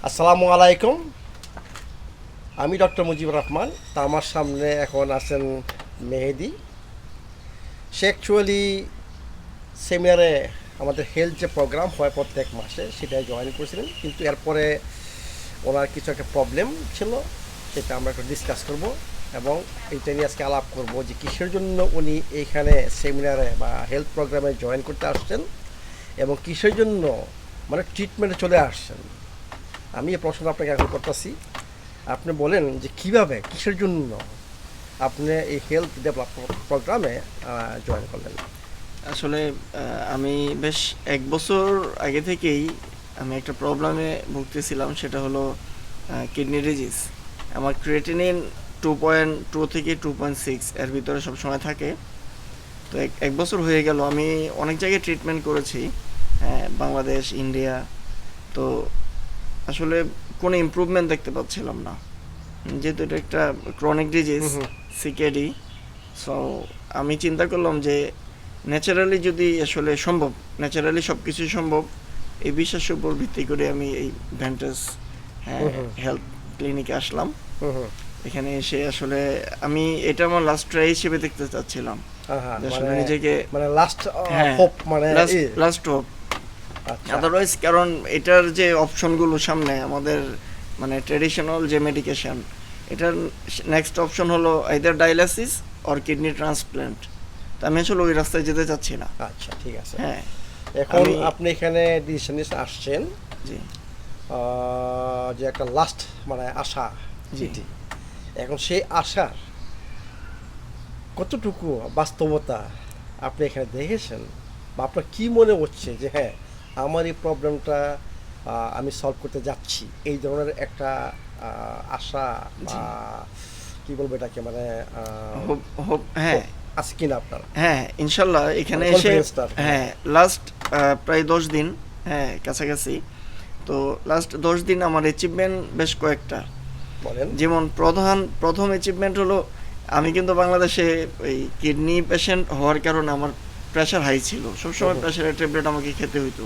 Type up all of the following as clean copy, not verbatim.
আসসালামু আলাইকুম, আমি ডক্টর মুজিবুর রহমান। তা আমার সামনে এখন আছেন মেহেদি। সে অ্যাকচুয়ালি সেমিনারে আমাদের হেলথ যে প্রোগ্রাম হয় প্রত্যেক মাসে সেটাই জয়েন করেছিলেন, কিন্তু এরপরে ওনার কিছু একটা প্রবলেম ছিল, সেটা আমরা একটু ডিসকাস করব এবং এইটা নিয়ে আজকে আলাপ করব যে কিসের জন্য উনি এইখানে সেমিনারে বা হেলথ প্রোগ্রামে জয়েন করতে আসছেন এবং কিসের জন্য মানে ট্রিটমেন্টে চলে আসছেন। আমি এই প্রশ্ন আপনাকে এখন করতেছি, আপনি বলেন যে কীভাবে কিসের জন্য আপনি এই হেলথ ডেভেলপমেন্ট প্রোগ্রামে জয়েন করলেন। আসলে আমি বেশ 1 বছর আগে থেকেই আমি একটা প্রবলেমে ভুগতেছিলাম, সেটা হলো কিডনি ডিজিজ। আমার ক্রিয়েটিনিন 2.2 থেকে 2.6 এর ভিতরে সবসময় থাকে। তো 1 বছর হয়ে গেল, আমি অনেক জায়গায় ট্রিটমেন্ট করেছি, বাংলাদেশ, ইন্ডিয়া। তো আসলে কোনো ইমপ্রুভমেন্ট দেখতে পাচ্ছিলাম না, যেহেতু এটা একটা ক্রনিক ডিজিজ সিকেডি। সো আমি চিন্তা করলাম যে ন্যাচারালি যদি আসলে সম্ভব, ন্যাচারালি সব কিছুই সম্ভব, এই বিশ্বাসের উপর ভিত্তি করে আমি এই ভ্যান্টেজ হেলথ ক্লিনিকে আসলাম। এখানে এসে আসলে আমি এটা আমার লাস্ট ট্রাই হিসেবে দেখতে চাচ্ছিলাম, আসলে নিজেকে মানে লাস্ট হোপ, মানে লাস্ট হোপ। আদারওয়াইজ কারণ এটার যে অপশনগুলো সামনে আমাদের, মানে ট্রেডিশনাল যে মেডিকেশন, এটার নেক্সট অপশন হলো either dialysis or kidney transplant. তা আমি আসলে ওই রাস্তায় যেতে চাচ্ছি না। আচ্ছা, ঠিক আছে। হ্যাঁ, এখন আপনি এখানে ডিসিশন নিয়ে আসছেন, জি, যে একটা লাস্ট মানে আশা যেটি, এখন সেই আশার কতটুকু বাস্তবতা আপনি এখানে দেখেছেন বা আপনার কি মনে হচ্ছে যে হ্যাঁ আমার এই প্রবলেমটা আমি সলভ করতে যাচ্ছি, এই ধরনের একটা আশা বা কি বলবো এটাকে, মানে হ্যাঁ আছে কিনা আপনার? হ্যাঁ, ইনশাল্লাহ এখানে এসে লাস্ট প্রায় 10 দিন, কাছাকাছি। তো লাস্ট 10 দিন আমার অ্যাচিভমেন্ট বেশ কয়েকটা। বলেন। যেমন প্রথম অ্যাচিভমেন্ট হলো, আমি কিন্তু বাংলাদেশে ওই কিডনি পেশেন্ট হওয়ার কারণে আমার প্রেশার হাই ছিল, সবসময় প্রেশারের ট্যাবলেট আমাকে খেতে হইতো।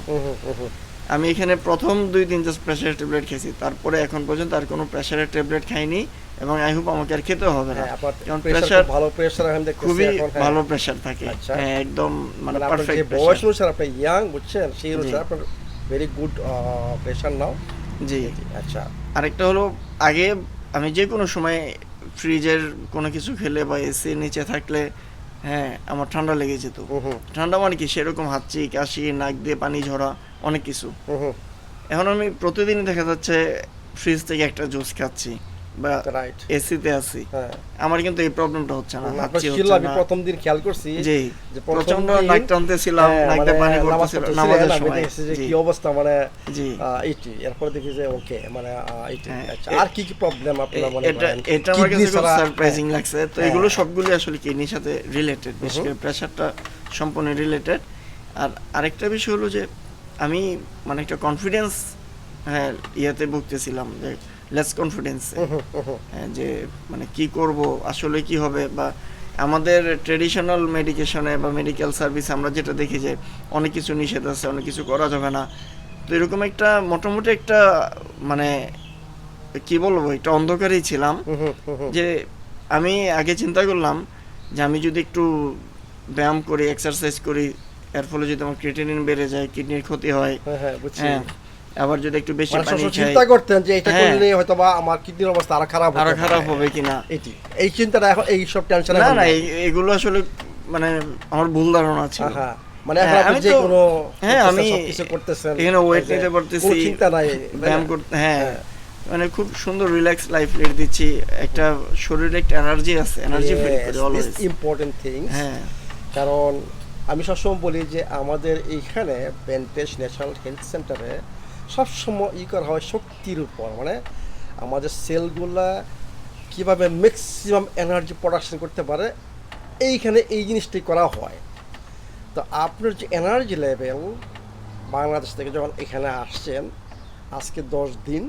আমি এখানে প্রথম 2 দিন জাস্ট প্রেশারের ট্যাবলেট খেয়েছি, তারপরে এখন পর্যন্ত আর কোনো প্রেশারের ট্যাবলেট খাইনি এবং আই হোপ আমাকে আর খেতে হবে না, কারণ প্রেশার ভালো প্রেশার, আমি দেখতেছি খুবই এখন ভালো প্রেশার থাকে। হ্যাঁ, একদম মানে পারফেক্ট প্রেশার। বয়স অনুসারে আপনি ইয়াং, বুঝছেন, সেই অনুসারে আপনার ভেরি গুড প্রেশার নাও। জি, আচ্ছা। আরেকটা হলো, আগে আমি যে কোনো সময় ফ্রিজের কোনো কিছু খেলে বা এসি নিচে থাকলে আমার ঠান্ডা লেগে যেত। ঠান্ডা মানে কি, সেরকম হাঁচি, কাশি, নাক দিয়ে পানি ঝরা, অনেক কিছু। এখন আমি প্রতিদিনই দেখা যাচ্ছে ফ্রিজ থেকে একটা জুস খাচ্ছি বা এসিতে আছি, আমার কিন্তু এই প্রবলেমটা হচ্ছে না, হাঁচি হচ্ছে না। আমি প্রথম দিন খেয়াল করছি জি, প্রচন্ড নাক টানতেছিলাম, নাক দিয়ে পানি পড়তেছিল নামাজের সময়। কি অবস্থা, মানে জি, এইটি। এরপর দেখি যে ওকে, মানে এইটি। আচ্ছা, আর কি কি প্রবলেম আপনারা মনে করেন? এটা আমার কাছে খুব সারপ্রাইজিং লাগছে। তো এগুলো সবগুলো আসলে কিডনির সাথে রিলেটেড, বিশেষ করে প্রেসারটা সম্পূর্ণ রিলেটেড। আর আরেকটা বিষয় হলো যে আমি মানে একটা কনফিডেন্স ইয়াতে ভুগতেছিলাম, যে লেস কনফিডেন্স, যে মানে কি করব, আসলে কি হবে। বা আমাদের ট্রেডিশনাল মেডিকেশনে বা মেডিকেল সার্ভিস আমরা যেটা দেখি যে অনেক কিছু নিষেধ আছে, অনেক কিছু করা যাবে না। তো এরকম একটা মোটামুটি একটা মানে কি বলবো, একটা অন্ধকারেই ছিলাম। যে আমি আগে চিন্তা করলাম যে আমি যদি একটু ব্যায়াম করি, এক্সারসাইজ করি, এর ফলে যদি আমার ক্রিয়েটিনিন বেড়ে যায়, কিডনির ক্ষতি হয়। আবার যদি একটু বেশি পানি খাই, চিন্তা করতেন যে এটা করলে হয়তো বা আমার কিডনির অবস্থা আরো খারাপ হবে কিনা, এই চিন্তাটা এখন এই সব টেনশন না, এগুলো আসলে মানে আমার ভুল ধারণা ছিল। মানে এখন আপনি যে কোনো আমি কিছু করতেছেন, এখানে ওয়েট নিতে পারতেছি, চিন্তা নাই, ব্যায়াম করতে, মানে খুব সুন্দর রিল্যাক্স লাইফ লিড দিচ্ছি, একটা শরীরে একটা এনার্জি আছে, এনার্জি ফিল করি অলওয়েজ, ইম্পর্টেন্ট থিংস। কারণ আমি সবসময় বলি যে আমাদের এইখানে ভ্যান্টেজ ন্যাশনাল হেলথ সেন্টারে সবসময় করা হয় শক্তির উপর, মানে আমাদের সেলগুলা কীভাবে ম্যাক্সিমাম এনার্জি প্রোডাকশন করতে পারে, এইখানে এই জিনিসটাই করা হয়। তো আপনার যে এনার্জি লেভেল বাংলাদেশ থেকে যখন এখানে আসছেন আজকে 10 দিন,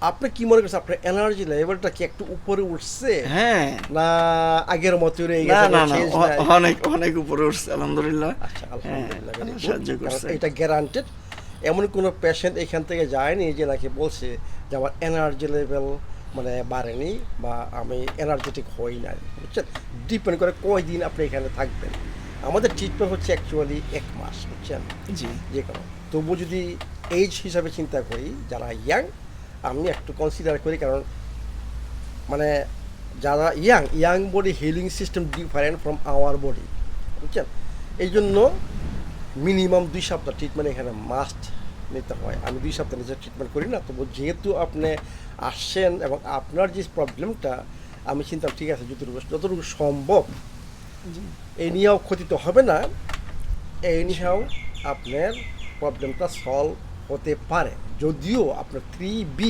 আপনি কি মনে করছেন আপনার এনার্জি লেভেলটা কি একটু উপরে উঠছে না আগের মতই রয়ে গেছে? অনেক অনেক উপরে উঠছে, আলহামদুলিল্লাহ। আচ্ছা, আলহামদুলিল্লাহ, এটা গ্যারান্টেড। এমন কোনো পেশেন্ট এখান থেকে যায়নি যে নাকি বলছে যে আমার এনার্জি লেভেল মানে বাড়েনি বা আমি এনার্জেটিক হই নাই, বুঝছেন? ডিপেন্ড করে কয়দিন আপনি এখানে থাকবেন। আমাদের ট্রিটমেন্ট হচ্ছে অ্যাকচুয়ালি 1 মাস, বুঝছেন? জি যে কোনো তবু যদি এজ হিসাবে চিন্তা করি, যারা ইয়াং আমি একটু কনসিডার করি, কারণ মানে যারা young body healing system different from our body, বুঝছেন? এই জন্য মিনিমাম 2 সপ্তাহ ট্রিটমেন্ট এখানে মাস্ট নিতে হয়। আমি 2 সপ্তাহ নিজে ট্রিটমেন্ট করি না, তবু যেহেতু আপনি আসছেন এবং আপনার যে প্রবলেমটা, আমি চিন্তা ঠিক আছে যতটুকু সম্ভব এই নিয়েও ক্ষতি তো হবে না, এই নিয়েও আপনার প্রবলেমটা সলভ হতে পারে। যদিও আপনার 3B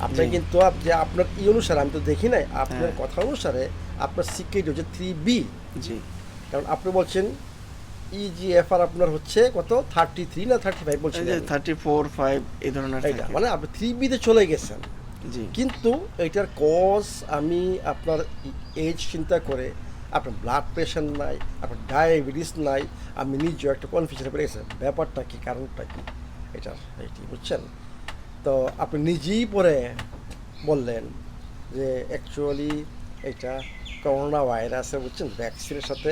আপনার কিন্তু যে আপনার অনুসারে আমি তো দেখি নাই, আপনার কথা অনুসারে আপনার সিক্রেট হচ্ছে 3B। জি কারণ আপনি বলছেন 𝐸𝐺FR আপনার হচ্ছে কত 33 না 35 বলছেন, 34-5 এই ধরনের এইটা মানে আপনি 3B-তে চলে গেছেন। জি কিন্তু এটার কজ আমি আপনার এজ চিন্তা করে, আপনার ব্লাড প্রেশার নাই, আপনার ডায়াবেটিস নাই, আমি নিজেও একটা কনফিউশন পড়ে গেছি ব্যাপারটা কি, কারণটা কি এটার, এইটি বুঝছেন? তো আপনি নিজেই পরে বললেন যে অ্যাকচুয়ালি এটা করোনা ভাইরাসে, বুঝছেন, ভ্যাকসিনের সাথে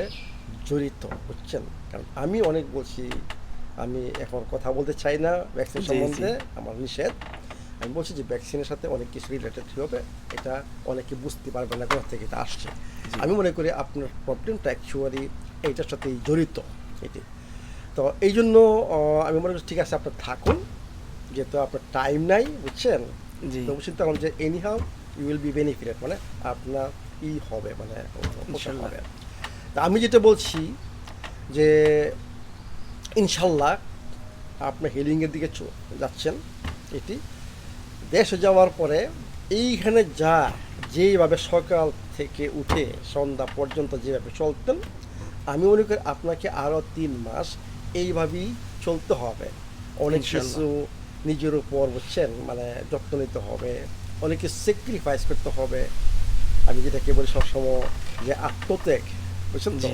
জড়িত, বুঝছেন? কারণ আমি অনেক বলছি, আমি এখন কথা বলতে চাই না ভ্যাকসিন সম্বন্ধে, আমার নিষেধ। আমি বলছি যে ভ্যাকসিনের সাথে অনেক কিছু রিলেটেড হবে, এটা অনেকে বুঝতে পারবে না কোথা থেকে এটা আসছে। আমি মনে করি আপনার প্রবলেমটা অ্যাকচুয়ালি এইটার সাথেই জড়িত এটি। তো এই জন্য আমি মনে করি ঠিক আছে আপনার থাকুন, যেহেতু আপনার টাইম নাই, বুঝছেন? তো চিন্তা করুন যে anyhow you will be benefited, মানে আপনার হবে, মানে হবে। তা আমি যেটা বলছি যে ইনশাল্লাহ আপনি হিলিংয়ের দিকে যাচ্ছেন। এটি দেশে যাওয়ার পরে এইখানে যেভাবে সকাল থেকে উঠে সন্ধ্যা পর্যন্ত যেভাবে চলতেন, আমি মনে করি আপনাকে আরও 3 মাস এইভাবেই চলতে হবে। অনেক কিছু নিজের উপর, বুঝছেন, মানে যত্ন নিতে হবে, অনেক কিছু স্যাক্রিফাইস করতে হবে। আমি যেটাকে বলি সবসময় যে আত্মত্যাগ, বুঝছেন তো?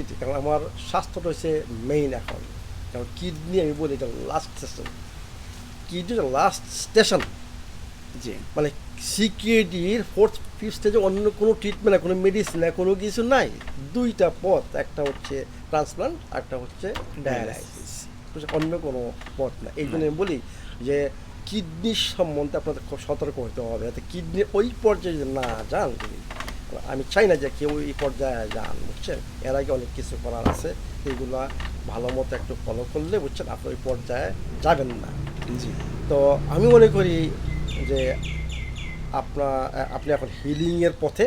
এটি কারণ আমার স্বাস্থ্যটা হচ্ছে মেইন এখন। কারণ কিডনি আমি বলি এটা last station, kidney last station. জি মানে সিকিউরিটির 4th-5th স্টেজে অন্য কোনো ট্রিটমেন্ট না, কোনো মেডিসিন না, কোনো কিছু নাই। 2টা পথ, একটা হচ্ছে ট্রান্সপ্লান্ট, একটা হচ্ছে ডায়ালাইসিস, অন্য কোনো পথ না। এই জন্য আমি বলি যে কিডনির সম্বন্ধে আপনাদের খুব সতর্ক হতে হবে, যাতে কিডনি ওই পর্যায়ে না যান। আমি চাই না যে কেউ এই পর্যায়ে যান, বুঝছেন? এর আগে অনেক কিছু করার আছে, এইগুলা ভালো মতো একটু ফলো করলে, বুঝছেন, আপনি ওই পর্যায়ে যাবেন না। জি তো আমি মনে করি যে আপনি এখন হিলিংয়ের পথে,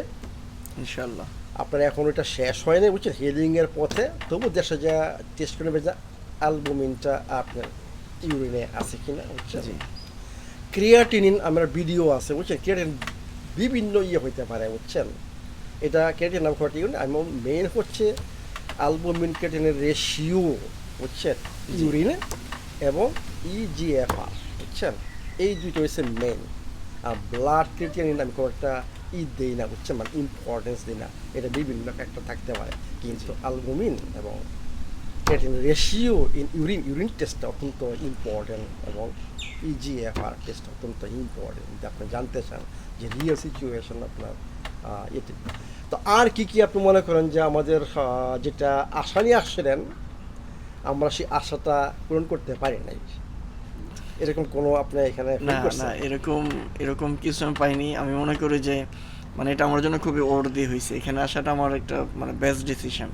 ইনশাল্লাহ। আপনার এখন ওইটা শেষ হয়নি, বুঝছেন, হিলিংয়ের পথে। তবু দেশে যা টেস্ট করে নেবে যে অ্যালবুমিনটা আপনার ইউরিনে আছে কিনা, বুঝছেন? ক্রিয়াটিনিন আমার ভিডিও আছে, বুঝছেন? ক্রিয়াটিন বিভিন্ন হইতে পারে, বুঝছেন? এটা ক্রিয়াটিন নাম ক্রিয়াটিন, আমি মেইন হচ্ছে অ্যালবুমিন ক্রিয়াটিনের রেশিও, বুঝছেন, ইউরিনে এবং 𝐸𝐺FR, বুঝছেন? এই দুইটা হচ্ছে মেইন। আর ব্লাড ক্রিয়াটিনিন আমি কোনো একটা দেই না, বুঝছেন, মানে ইম্পর্টেন্স দিই না। এটা বিভিন্ন একটা থাকতে পারে, কিন্তু অ্যালবুমিন এবং ক্রিয়াটিন রেশিও ইন ইউরিন টেস্টটা অত্যন্ত ইম্পর্টেন্ট, এবং 𝐸𝐺FR টেস্ট অত্যন্ত ইম্পর্টেন্ট, যদি আপনি জানতে চান যে রিয়েল সিচুয়েশন আপনার এটি। তো আর কি আপনি মনে করেন যে আমাদের যেটা আশা নিয়ে আসছিলেন, আমরা সেই আশাটা পূরণ করতে পারি নাই, এরকম কোনো আপনি এখানে না না, এরকম কিছু আমি পাইনি। আমি মনে করি যে মানে এটা আমার জন্য খুবই ওর্দি হয়েছে। এখানে আসাটা আমার একটা মানে বেস্ট ডিসিশন।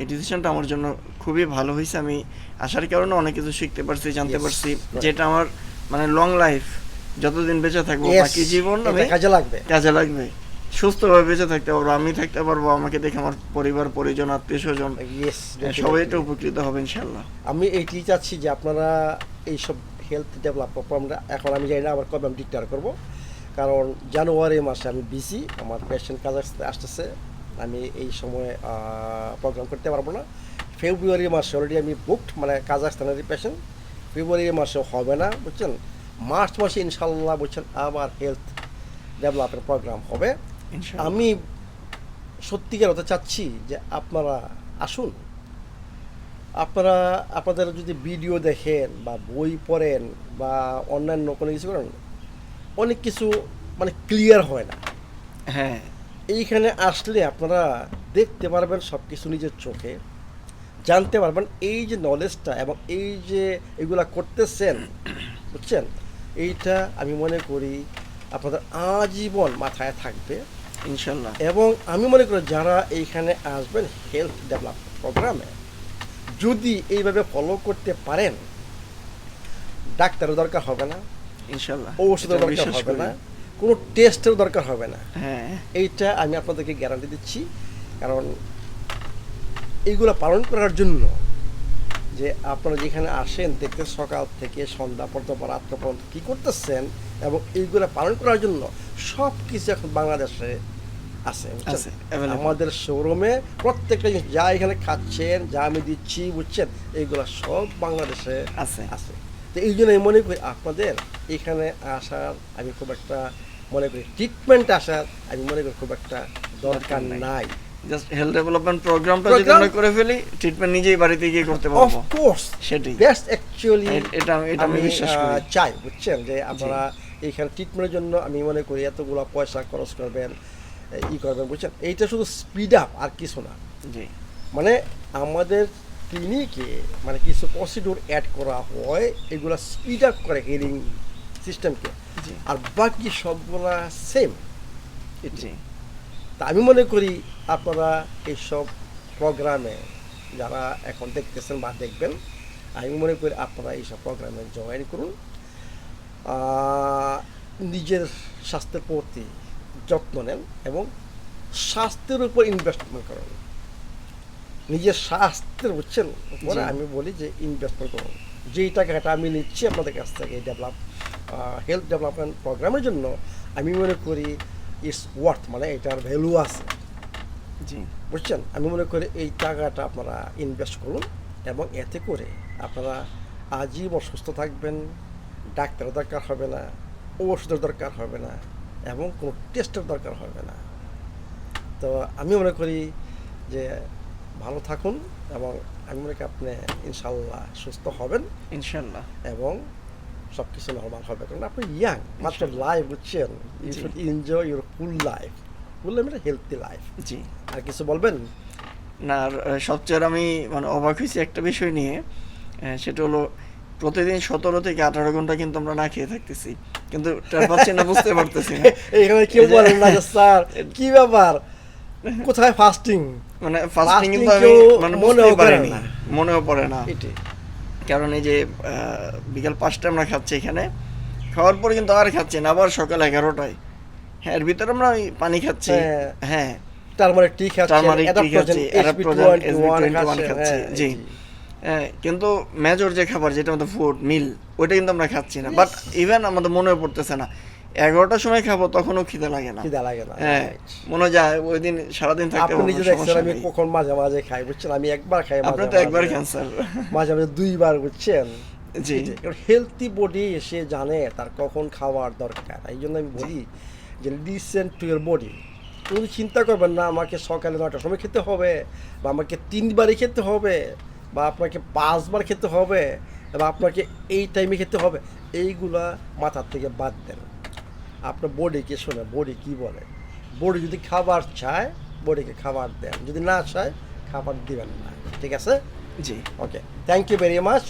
এই ডিসিশনটা আমার জন্য খুবই ভালো হয়েছে। আমি আসার কারণে অনেক কিছু শিখতে পারছি, জানতে পারছি, যেটা আমার মানে লং লাইফ, যতদিন বেঁচে থাকবো বাকি জীবন আমি কাজে লাগবে। সুস্থভাবে বেঁচে থাকতে পারবো, আমি থাকতে পারবো, আমাকে দেখে আমার পরিবার পরিজন আত্মীয় স্বজন সবাই এটা উপকৃত হবে ইনশাল্লাহ। আমি এইটি চাচ্ছি যে আপনারা এইসব হেলথ ডেভেলপ আমরা এখন, আমি জানি না আবার কবে আমি ডিক্লেয়ার করবো, কারণ জানুয়ারি মাসে আমি বিজি, আমার পেশেন্ট কাজ আসতেছে, আমি এই সময় প্রোগ্রাম করতে পারবো না। ফেব্রুয়ারি মাসে অলরেডি আমি বুকড, মানে কাজাখস্তানের পেশেন্ট, ফেব্রুয়ারি মাসে হবে না, বুঝছেন? মার্চ মাসে ইনশাল্লাহ, বুঝছেন, আবার হেলথ ডেভেলপের প্রোগ্রাম হবে। আমি সত্যিকার হতে চাচ্ছি যে আপনারা আসুন, আপনারা আপনাদের যদি ভিডিও দেখেন বা বই পড়েন বা অন্যান্য কোনো কিছু করেন, অনেক কিছু মানে ক্লিয়ার হয় না। হ্যাঁ, এইখানে আসলে আপনারা দেখতে পারবেন সব কিছু নিজের চোখে, জানতে পারবেন এই যে নলেজটা এবং এই যে এগুলা করতেছেন, বুঝছেন, এইটা আমি মনে করি আপনাদের আজীবন মাথায় থাকবে ইনশাল্লাহ। এবং আমি মনে করি যারা এইখানে আসবেন হেলথ ডেভেলপমেন্ট প্রোগ্রামে যদি এইভাবে ফলো করতে পারেন, ডাক্তারের দরকার হবে না, ইনশাল্লাহ ঔষধের দরকার হবে না, কোনো টেস্টের দরকার হবে না। হ্যাঁ, এইটা আমি আপনাদেরকে গ্যারান্টি দিচ্ছি। কারণ এইগুলো পালন করার জন্য যে আপনারা যেখানে আসেন দেখতে সকাল থেকে সন্ধ্যা পর্যন্ত রাত পর্যন্ত কী করতেছেন এবং এইগুলো পালন করার জন্য সব কিছু এখন বাংলাদেশে আছে, বুঝছেন? আমাদের শোরুমে প্রত্যেকটা জিনিস যা এখানে খাচ্ছেন, যা আমি দিচ্ছি, বুঝছেন, এইগুলো সব বাংলাদেশে আছে আছে তো এই জন্য আমি মনে করি আপনাদের এখানে আসার আমি খুব একটা মনে করি ট্রিটমেন্ট আসার আমি মনে করি খুব একটা দরকার নাই। জাস্ট হেলথ ডেভেলপমেন্ট প্রোগ্রামটা যদি আমরা করে ফেলি, ট্রিটমেন্ট নিজেই বাড়িতে গিয়ে করতে পারবো। অফ কোর্স সেটাই বেস্ট অ্যাকচুয়ালি, এটা আমি বিশ্বাস করি, চাই, বুঝছেন, যে আপনারা এইখানে ট্রিটমেন্টের জন্য আমি মনে করি এতগুলো পয়সা খরচ করবেন, করবেন, বুঝছেন, এইটা শুধু স্পিড আপ আর কিছু না। জি, মানে আমাদের ক্লিনিকে মানে কিছু প্রসিডিউর অ্যাড করা হয়, এগুলো স্পিড আপ করে হিলিং সিস্টেমকে, আর বাকি সবগুলা সেম। জি, তা আমি মনে করি আপনারা এইসব প্রোগ্রামে যারা এখন দেখতেছেন বা দেখবেন, আমি মনে করি আপনারা এইসব প্রোগ্রামে জয়েন করুন, নিজের স্বাস্থ্যের প্রতি যত্ন নেন এবং স্বাস্থ্যের উপর ইনভেস্টমেন্ট করুন, নিজের স্বাস্থ্যের, বুঝছেন, উপরে আমি বলি যে ইনভেস্টমেন্ট করুন। যেই টাকাটা আমি নিচ্ছি আপনাদের কাছ থেকে হেলথ ডেভেলপমেন্ট প্রোগ্রামের জন্য আমি মনে করি ইটস ওয়ার্থ, মানে এটার ভ্যালু আছে, জি, বুঝছেন। আমি মনে করি এই টাকাটা আপনারা ইনভেস্ট করুন এবং এতে করে আপনারা আজীবন সুস্থ থাকবেন, ডাক্তারের দরকার হবে না, ওষুধের দরকার হবে না এবং কোনো টেস্টের দরকার হবে না। তো আমি মনে করি যে ভালো থাকুন এবং আমি মনে করি আপনি ইনশাল্লাহ সুস্থ হবেন ইনশাল্লাহ, এবং সব কিছু নর্মাল হবে। কারণ আপনি ইয়াং, মাত্র লাইফ, বুঝছেন, you should enjoy your full life, full life মানে হেলথি লাইফ। জি, আর কিছু বলবেন? না, আর সবচেয়ে আমি মানে অবাক হয়েছি একটা বিষয় নিয়ে, সেটা হলো প্রতিদিন 17 থেকে 18 ঘন্টা কিন্তু আমরা না খেয়ে থাকতেছি, কিন্তু টের পাচ্ছি না, বুঝতে পারতেছি না। এখানে কেউ বলেন না যে স্যার কি ব্যাপার, কোথায় ফাস্টিং? মানে ফাস্টিং কিন্তু আমি মানে মনেও পড়ে না। কারণ এই যে বিকাল 5টায় আমরা খাচ্ছি এখানে, খাওয়ার পরে কিন্তু আর খাচ্ছি না, আবার সকাল 11টায়, হ্যাঁ, এর ভিতরে আমরা ওই পানি খাচ্ছি, হ্যাঁ, টারমারিক টি খাচ্ছি, জি, কিন্তু মেজর যে খাবার যেটা আমাদের ফুড মিল, ওইটা কিন্তু আমরা খাচ্ছি না। বাট ইভেন আমাদের মনেও পড়তেছে না, 11টার সময় খাবো তখনও খিদে লাগে না, হ্যাঁ, মনে যায় ওই দিন সারাদিন থাকতে আপনি নিজে দেখছেন আমি কখন মাঝে মাঝে খাই, বুঝছেন, আমি একবার খাই, আপনি তো একবার খান স্যার, মাঝে মাঝে দুইবার, বুঝছেন। জি, হেলথি বডি সে জানে তার কখন খাওয়ার দরকার। এই জন্য আমি বলি যে লিসেন টু ইউর বডি। তুমি চিন্তা করবেন না আমাকে সকালে 9টার সময় খেতে হবে বা আমাকে 3বারই খেতে হবে বা আপনাকে 5বার খেতে হবে বা আপনাকে এই টাইমে খেতে হবে, এইগুলা মাথার থেকে বাদ দেন। আপনার বডিকে শোনে, বডি কি বলে। বডি যদি খাবার চায় বডিকে খাবার দেন, যদি না চায় খাবার দিবেন না, ঠিক আছে? জি, ওকে, থ্যাংক ইউ ভেরি মাচ।